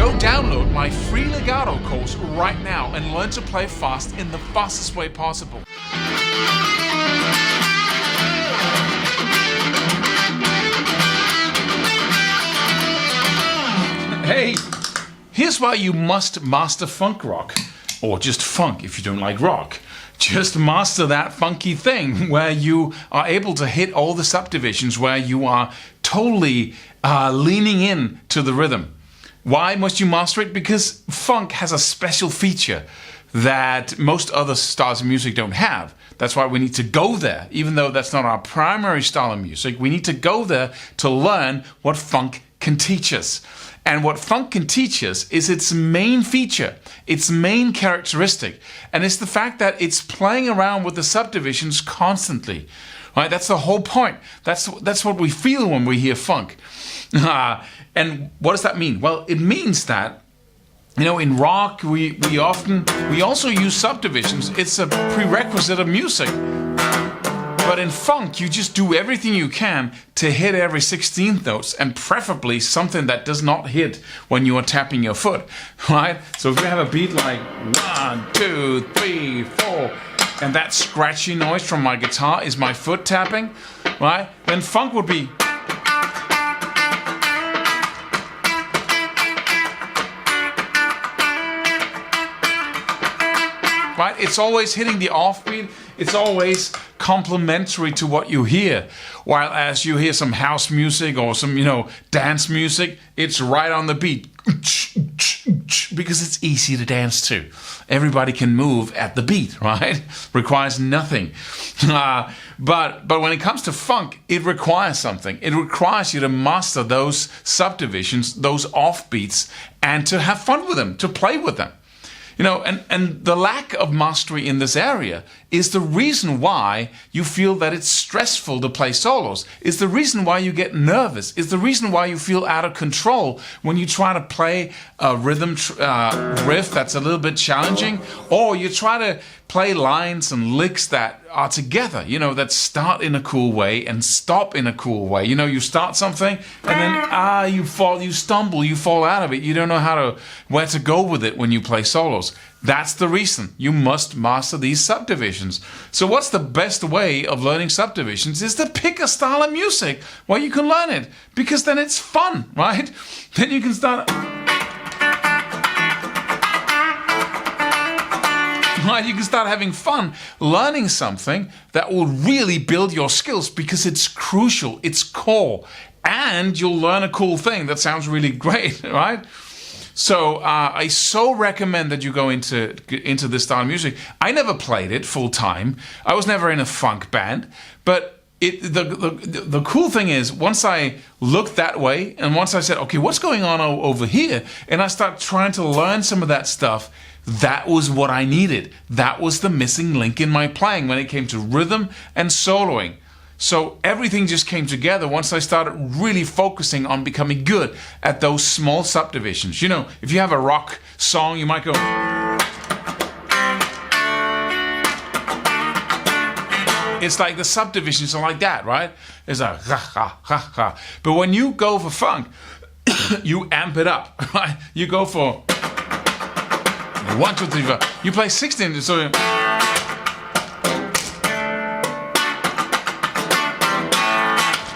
Go download my free legato course right now and learn to play fast in the fastest way possible. Hey, here's why you must master funk rock, or just funk if you don't like rock. Just master that funky thing where you are able to hit all the subdivisions, where you are totally leaning in to the rhythm. Why must you master it? Because funk has a special feature that most other styles of music don't have. That's why we need to go there. Even though that's not our primary style of music, we need to go there to learn what funk can teach us. And what funk can teach us is its main feature, its main characteristic. And it's the fact that it's playing around with the subdivisions constantly. Right? That's the whole point. That's what we feel when we hear funk. And what does that mean? Well, it means that, in rock, we also use subdivisions. It's a prerequisite of music. But in funk, you just do everything you can to hit every 16th notes, and preferably something that does not hit when you are tapping your foot, right? So if we have a beat like 1, 2, 3, 4, and that scratchy noise from my guitar is my foot tapping, right? Then funk would be... Right? It's always hitting the offbeat. It's always complementary to what you hear. While as you hear some house music or some, dance music, it's right on the beat. Because it's easy to dance to. Everybody can move at the beat, right? Requires nothing. But when it comes to funk, it requires something. It requires you to master those subdivisions, those offbeats, and to have fun with them, to play with them. And the lack of mastery in this area is the reason why you feel that it's stressful to play solos, is the reason why you get nervous, is the reason why you feel out of control when you try to play a rhythm riff that's a little bit challenging, or you try to play lines and licks that are together, that start in a cool way and stop in a cool way. You start something and then you stumble, you fall out of it. You don't know where to go with it when you play solos. That's the reason you must master these subdivisions. So what's the best way of learning subdivisions is to pick a style of music where you can learn it, because then it's fun, right? Then you can start... Right, you can start having fun learning something that will really build your skills, because it's crucial, it's core, and you'll learn a cool thing that sounds really great, right? So I so recommend that you go into this style of music. I never played it full time. I was never in a funk band, but the cool thing is, once I looked that way, and once I said, okay, what's going on over here, and I start trying to learn some of that stuff, that was what I needed. That was the missing link in my playing when it came to rhythm and soloing. So everything just came together once I started really focusing on becoming good at those small subdivisions. If you have a rock song, you might go... It's like the subdivisions are like that, right? It's like ha, ha, ha, ha. But when you go for funk, you amp it up, right? You go for 1, 2, 3, 4. You play 16, so...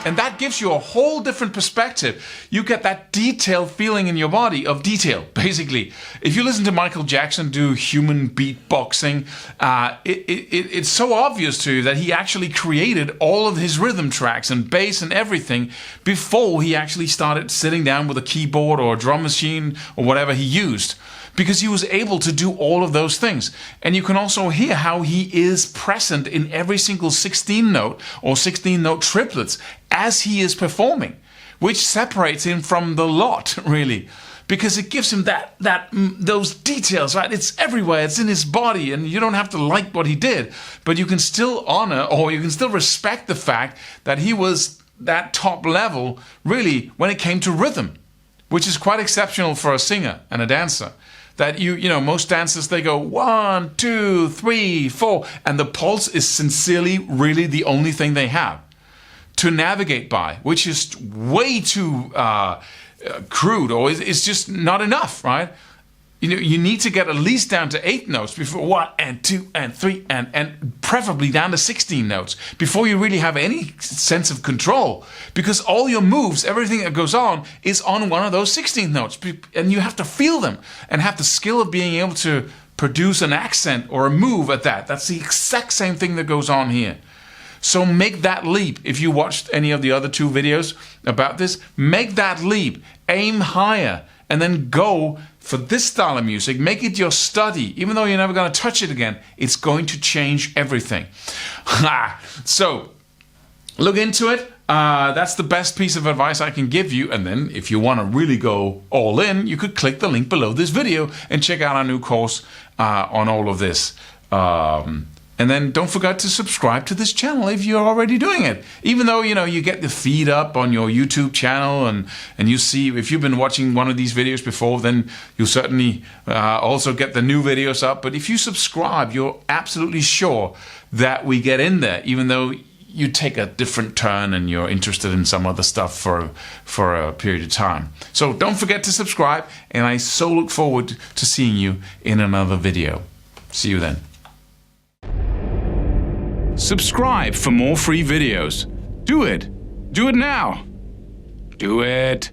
And that gives you a whole different perspective. You get that detailed feeling in your body of detail, basically. If you listen to Michael Jackson do human beatboxing, it's so obvious to you that he actually created all of his rhythm tracks and bass and everything before he actually started sitting down with a keyboard or a drum machine or whatever he used. Because he was able to do all of those things. And you can also hear how he is present in every single 16-note or 16-note triplets as he is performing, which separates him from the lot, really. Because it gives him those details, right? It's everywhere, it's in his body, and you don't have to like what he did, but you can still honor, or you can still respect the fact that he was that top level, really, when it came to rhythm, which is quite exceptional for a singer and a dancer. That most dancers, they go 1, 2, 3, 4, and the pulse is sincerely really the only thing they have to navigate by, which is way too crude, or it's just not enough, right? You know, you need to get at least down to 8 notes before 1 and 2 and 3 and preferably down to 16 notes before you really have any sense of control. Because all your moves, everything that goes on, is on one of those 16 notes. And you have to feel them and have the skill of being able to produce an accent or a move at that. That's the exact same thing that goes on here. So make that leap. If you watched any of the other 2 videos about this, make that leap. Aim higher. And then go for this style of music. Make it your study. Even though you're never going to touch it again, it's going to change everything. So look into it. That's the best piece of advice I can give you. And then if you want to really go all in, you could click the link below this video and check out our new course on all of this. And then don't forget to subscribe to this channel if you're already doing it. Even though, you know, you get the feed up on your YouTube channel and you see, if you've been watching one of these videos before, then you'll certainly also get the new videos up. But if you subscribe, you're absolutely sure that we get in there, even though you take a different turn and you're interested in some other stuff for a period of time. So don't forget to subscribe, and I so look forward to seeing you in another video. See you then. Subscribe for more free videos. Do it. Do it now. Do it.